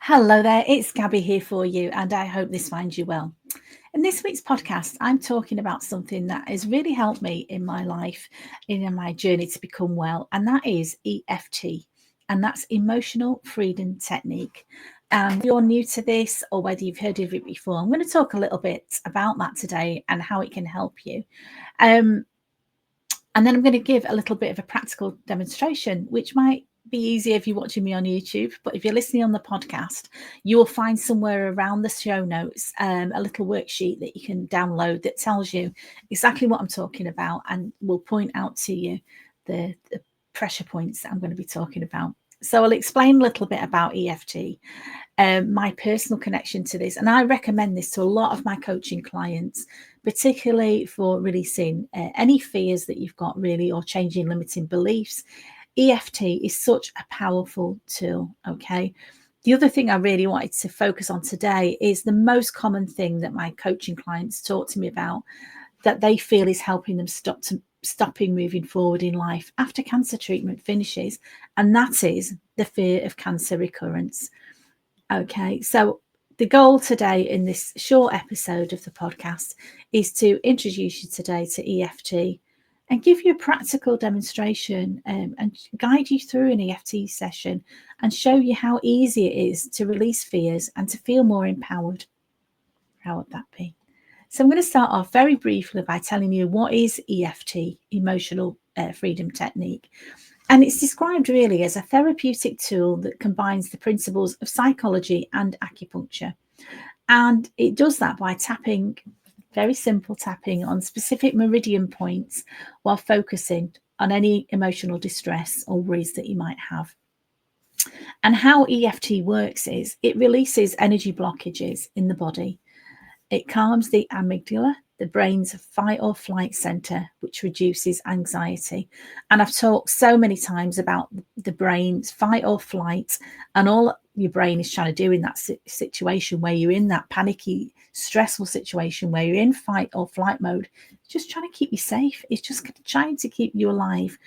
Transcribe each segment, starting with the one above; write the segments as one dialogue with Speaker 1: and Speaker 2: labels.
Speaker 1: Hello there, it's Gabby here for you, and I hope this finds you well. In this week's podcast, I'm talking about something that has really helped me in my life, in my journey to become well, and that is EFT, and that's Emotional Freedom Technique. And if you're new to this, or whether you've heard of it before, I'm going to talk a little bit about that today and how it can help you. And then I'm going to give a little bit of a practical demonstration, which might be easier if you're watching me on YouTube. But if you're listening on the podcast, you will find somewhere around the show notes a little worksheet that you can download that tells you exactly what I'm talking about and will point out to you the pressure points that I'm going to be talking about. So I'll explain a little bit about EFT, my personal connection to this. And I recommend this to a lot of my coaching clients, particularly for releasing any fears that you've got really, or changing limiting beliefs. EFT is such a powerful tool. Okay. The other thing I really wanted to focus on today is the most common thing that my coaching clients talk to me about that they feel is helping them stopping moving forward in life after cancer treatment finishes. And that is the fear of cancer recurrence. Okay, so the goal today in this short episode of the podcast is to introduce you today to EFT and give you a practical demonstration and guide you through an EFT session and show you how easy it is to release fears and to feel more empowered. How would that be? So I'm going to start off very briefly by telling you what is EFT, Emotional Freedom Technique. And it's described really as a therapeutic tool that combines the principles of psychology and acupuncture. And it does that by tapping, very simple tapping on specific meridian points while focusing on any emotional distress or worries that you might have. And how EFT works is it releases energy blockages in the body. It calms the amygdala, the brain's fight or flight center, which reduces anxiety. And I've talked so many times about the brain's fight or flight, and all your brain is trying to do in that situation where you're in that panicky, stressful situation where you're in fight or flight mode, just trying to keep you safe. It's just trying to keep you alive.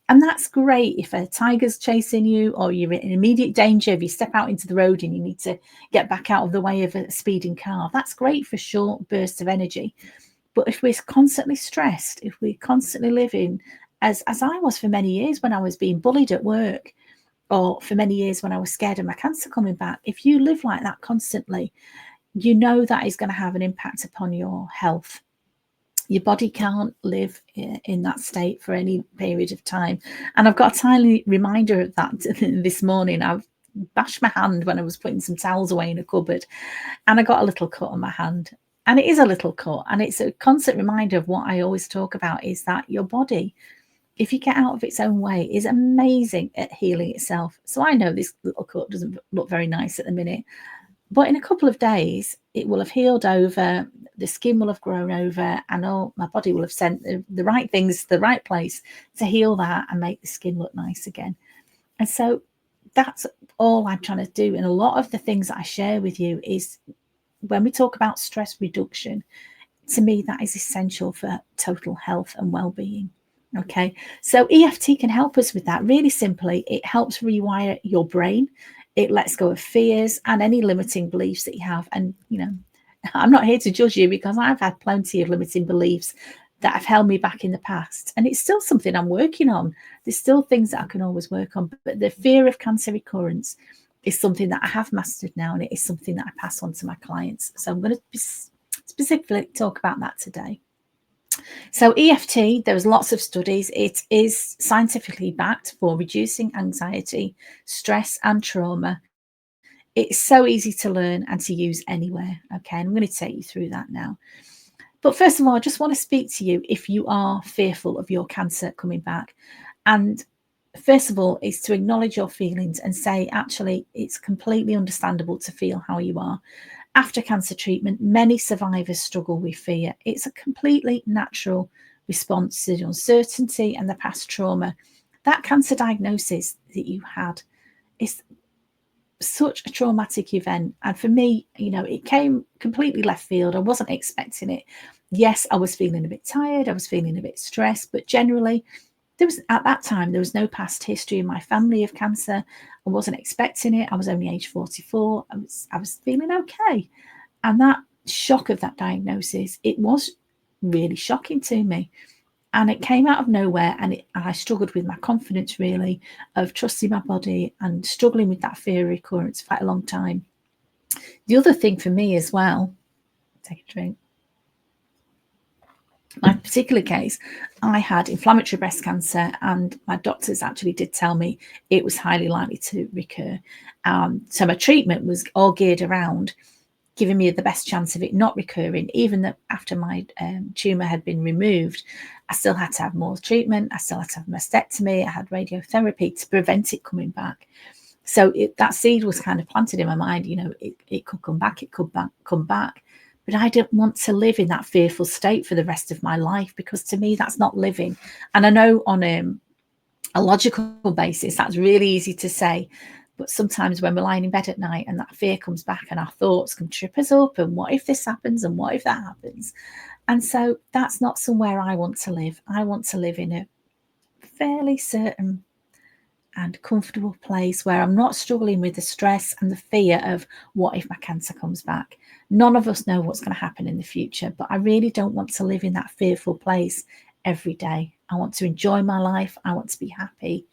Speaker 1: And that's great if a tiger's chasing you or you're in immediate danger. If you step out into the road and you need to get back out of the way of a speeding car, that's great for short bursts of energy. But if we're constantly stressed, if we're constantly living, as I was for many years when I was being bullied at work, or for many years when I was scared of my cancer coming back, if you live like that constantly, you know that is going to have an impact upon your health. Your body can't live in that state for any period of time. And I've got a tiny reminder of that this morning. I've bashed my hand when I was putting some towels away in a cupboard, and I got a little cut on my hand. And it is a little cut, and it's a constant reminder of what I always talk about, is that your body, if you get out of its own way, is amazing at healing itself. So I know this little cut doesn't look very nice at the minute, but in a couple of days, it will have healed over, the skin will have grown over, and my body will have sent the right things to the right place to heal that and make the skin look nice again. And so that's all I'm trying to do. And a lot of the things that I share with you is, when we talk about stress reduction, to me, that is essential for total health and well-being. Okay, so EFT can help us with that. Really simply, it helps rewire your brain. It lets go of fears and any limiting beliefs that you have. And, I'm not here to judge you, because I've had plenty of limiting beliefs that have held me back in the past. And it's still something I'm working on. There's still things that I can always work on. But the fear of cancer recurrence is something that I have mastered now, and it is something that I pass on to my clients. So I'm going to specifically talk about that today. So EFT, there's lots of studies. It is scientifically backed for reducing anxiety, stress, and trauma. It's so easy to learn and to use anywhere. Okay, and I'm going to take you through that now. But first of all, I just want to speak to you if you are fearful of your cancer coming back. And first of all, is to acknowledge your feelings and say, actually, it's completely understandable to feel how you are. After cancer treatment, many survivors struggle with fear. It's a completely natural response to the uncertainty and the past trauma. That cancer diagnosis that you had is such a traumatic event. And for me, it came completely left field. I wasn't expecting it. Yes, I was feeling a bit tired. I was feeling a bit stressed, but generally, at that time, there was no past history in my family of cancer. I wasn't expecting it. I was only age 44. I was feeling okay. And that shock of that diagnosis, it was really shocking to me. And it came out of nowhere, and I struggled with my confidence, really, of trusting my body and struggling with that fear of recurrence for quite a long time. The other thing for me as well, take a drink. My particular case, I had inflammatory breast cancer, and my doctors actually did tell me it was highly likely to recur. So my treatment was all geared around giving me the best chance of it not recurring. Even that after my tumour had been removed, I still had to have more treatment. I still had to have mastectomy. I had radiotherapy to prevent it coming back. So that seed was kind of planted in my mind. It could come back. It could come back. But I didn't want to live in that fearful state for the rest of my life, because to me, that's not living. And I know on a logical basis, that's really easy to say. But sometimes when we're lying in bed at night and that fear comes back and our thoughts can trip us up, and what if this happens, and what if that happens? And so that's not somewhere I want to live. I want to live in a fairly certain and comfortable place where I'm not struggling with the stress and the fear of what if my cancer comes back. None of us know what's going to happen in the future, but I really don't want to live in that fearful place every day. I want to enjoy my life. I want to be happy.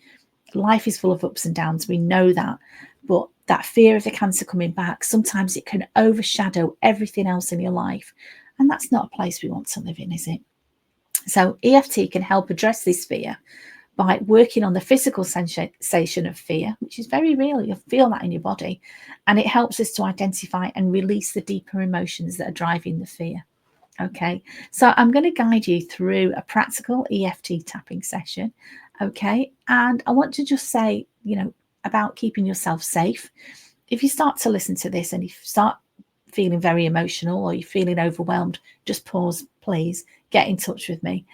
Speaker 1: Life is full of ups and downs. We know that. But that fear of the cancer coming back, sometimes it can overshadow everything else in your life. And that's not a place we want to live in, is it? So EFT can help address this fear by working on the physical sensation of fear, which is very real. You'll feel that in your body. And it helps us to identify and release the deeper emotions that are driving the fear. Okay, so I'm going to guide you through a practical EFT tapping session. Okay, and I want to just say, about keeping yourself safe. If you start to listen to this and you start feeling very emotional, or you're feeling overwhelmed, just pause, please. Get in touch with me.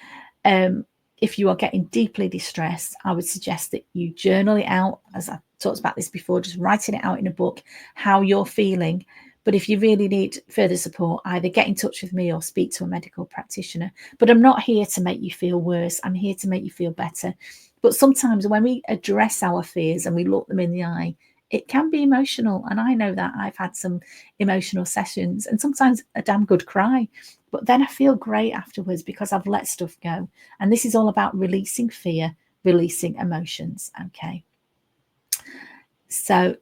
Speaker 1: If you are getting deeply distressed, I would suggest that you journal it out. As I talked about this before, just writing it out in a book, how you're feeling. But if you really need further support, either get in touch with me or speak to a medical practitioner. But I'm not here to make you feel worse. I'm here to make you feel better. But sometimes when we address our fears and we look them in the eye, it can be emotional. And I know that I've had some emotional sessions, and sometimes a damn good cry. But then I feel great afterwards because I've let stuff go. And this is all about releasing fear, releasing emotions. Okay. So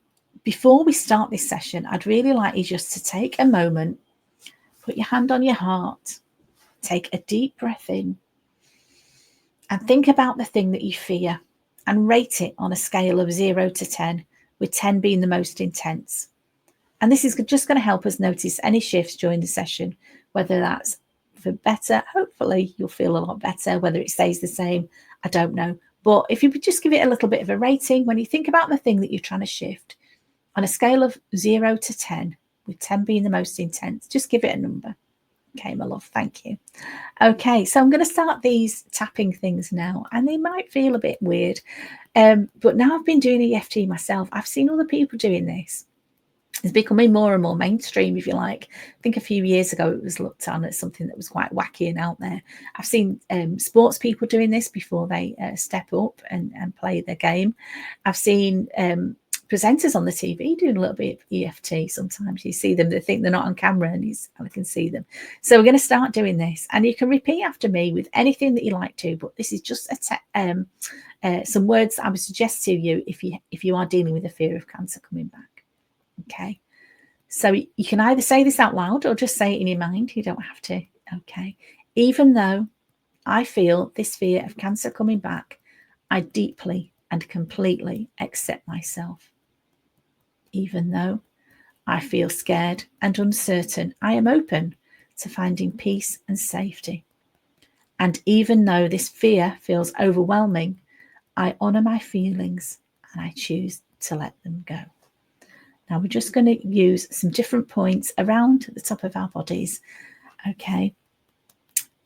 Speaker 1: before we start this session, I'd really like you just to take a moment, put your hand on your heart, take a deep breath in, and think about the thing that you fear and rate it on a scale of 0 to 10, with 10 being the most intense. And this is just going to help us notice any shifts during the session, whether that's for better. Hopefully you'll feel a lot better. Whether it stays the same, I don't know. But if you would just give it a little bit of a rating, when you think about the thing that you're trying to shift, on a scale of 0 to 10, with 10 being the most intense, just give it a number. Okay, my love, thank you. Okay, so I'm going to start these tapping things now, and they might feel a bit weird. But now I've been doing EFT myself. I've seen other people doing this. It's becoming more and more mainstream, if you like. I think a few years ago it was looked on as something that was quite wacky and out there. I've seen sports people doing this before they step up and play their game. I've seen presenters on the TV doing a little bit of EFT. Sometimes you see them, they think they're not on camera, and I can see them. So we're going to start doing this, and you can repeat after me with anything that you like to, but this is just some words I would suggest to you if you are dealing with a fear of cancer coming back. Okay, so you can either say this out loud or just say it in your mind. You don't have to. Okay, even though I feel this fear of cancer coming back, I deeply and completely accept myself. Even though I feel scared and uncertain, I am open to finding peace and safety. And even though this fear feels overwhelming, I honor my feelings and I choose to let them go. Now we're just going to use some different points around the top of our bodies. Okay,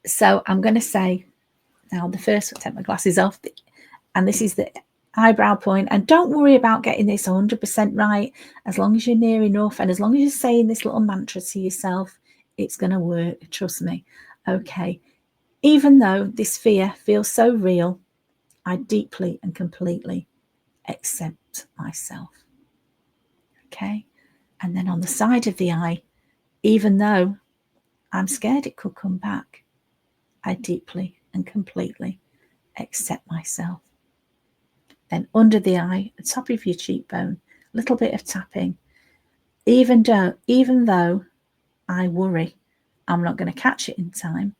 Speaker 1: so I'm going to say now the first, I'll take my glasses off, and this is the eyebrow point. And don't worry about getting this 100% right. As long as you're near enough, and as long as you're saying this little mantra to yourself, it's going to work. Trust me. Okay, even though this fear feels so real, I deeply and completely accept myself. Okay. And then on the side of the eye, even though I'm scared it could come back, I deeply and completely accept myself. Then under the eye, the top of your cheekbone, a little bit of tapping. Even though I worry I'm not going to catch it in time,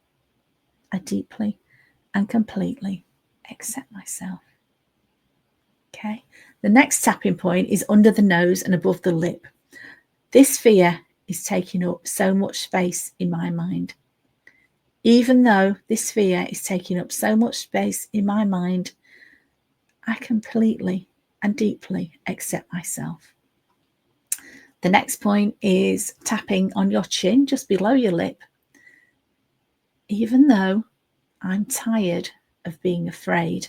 Speaker 1: I deeply and completely accept myself. Okay. The next tapping point is under the nose and above the lip. This fear is taking up so much space in my mind. Even though this fear is taking up so much space in my mind, I completely and deeply accept myself. The next point is tapping on your chin, just below your lip. Even though I'm tired of being afraid,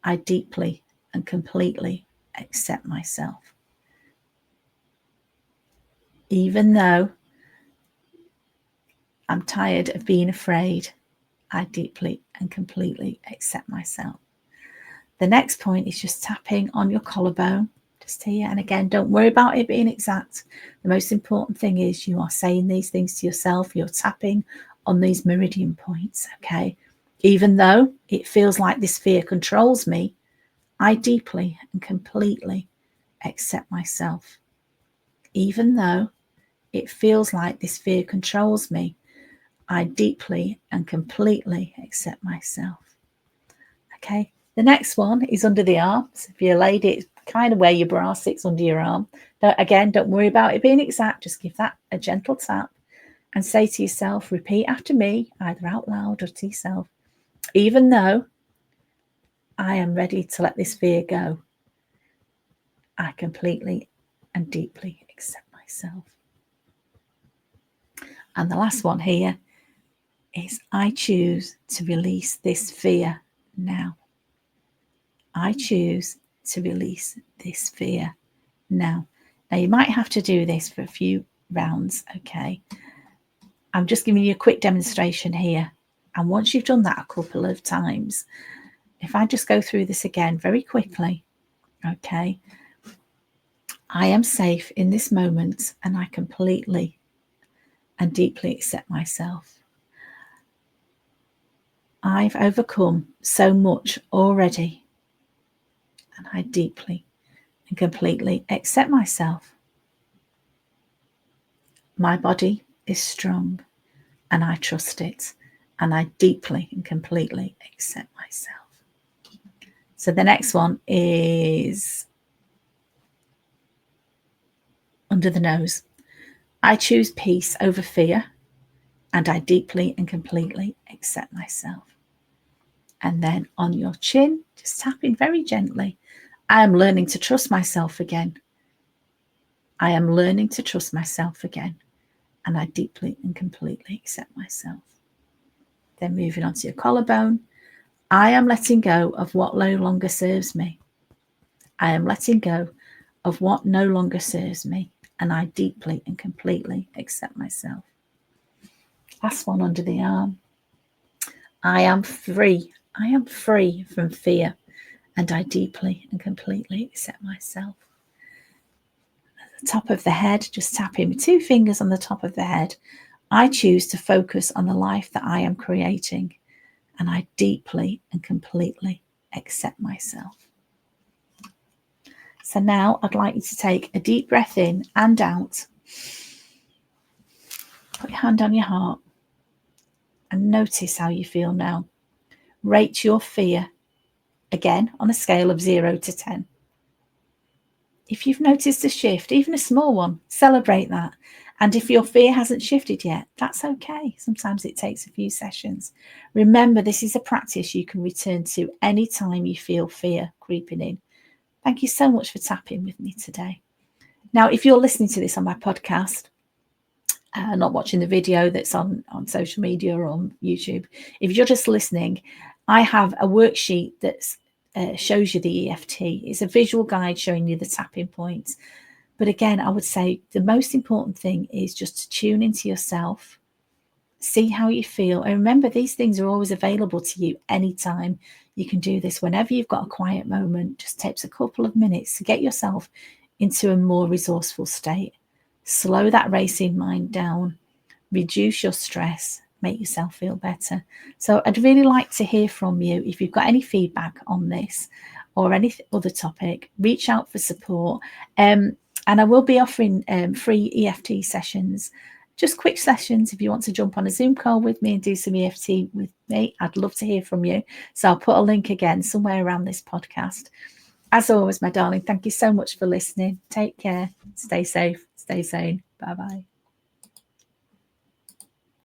Speaker 1: I deeply and completely accept myself. Even though I'm tired of being afraid, I deeply and completely accept myself. The next point is just tapping on your collarbone, just here. And again, don't worry about it being exact. The most important thing is you are saying these things to yourself. You're tapping on these meridian points, okay? Even though it feels like this fear controls me, I deeply and completely accept myself. Even though it feels like this fear controls me, I deeply and completely accept myself. Okay, the next one is under the arm. So if you're a lady, it's kind of where your bra sits under your arm. Again, don't worry about it being exact. Just give that a gentle tap and say to yourself, repeat after me, either out loud or to yourself, even though I am ready to let this fear go, I completely and deeply accept myself. And the last one here is I choose to release this fear now. I choose to release this fear now. Now, you might have to do this for a few rounds, okay? I'm just giving you a quick demonstration here. And once you've done that a couple of times, if I just go through this again very quickly, okay? I am safe in this moment and I completely and deeply accept myself. I've overcome so much already and I deeply and completely accept myself. My body is strong and I trust it and I deeply and completely accept myself. So the next one is under the nose. I choose peace over fear and I deeply and completely accept myself. And then on your chin, just tapping very gently. I am learning to trust myself again. I am learning to trust myself again. And I deeply and completely accept myself. Then moving on to your collarbone. I am letting go of what no longer serves me. I am letting go of what no longer serves me. And I deeply and completely accept myself. Last one under the arm. I am free. I am free from fear. And I deeply and completely accept myself. At the top of the head, just tapping with 2 fingers on the top of the head. I choose to focus on the life that I am creating. And I deeply and completely accept myself. So now I'd like you to take a deep breath in and out. Put your hand on your heart and notice how you feel now. Rate your fear again on a scale of 0 to 10. If you've noticed a shift, even a small one, celebrate that. And if your fear hasn't shifted yet, that's okay. Sometimes it takes a few sessions. Remember, this is a practice you can return to anytime you feel fear creeping in. Thank you so much for tapping with me today. Now, if you're listening to this on my podcast, not watching the video that's on social media or on YouTube, if you're just listening, I have a worksheet that shows you the EFT. It's a visual guide showing you the tapping points. But again, I would say the most important thing is just to tune into yourself, See how you feel. And remember, these things are always available to you anytime. You can do this whenever you've got a quiet moment. Just takes a couple of minutes to get yourself into a more resourceful state. Slow that racing mind down, reduce your stress, make yourself feel better. So I'd really like to hear from you. If you've got any feedback on this or any other topic, reach out for support. And I will be offering free EFT sessions, just quick sessions. If you want to jump on a Zoom call with me and do some EFT with me, I'd love to hear from you. So I'll put a link again somewhere around this podcast. As always, my darling, thank you so much for listening. Take care. Stay safe. Stay sane. Bye-bye.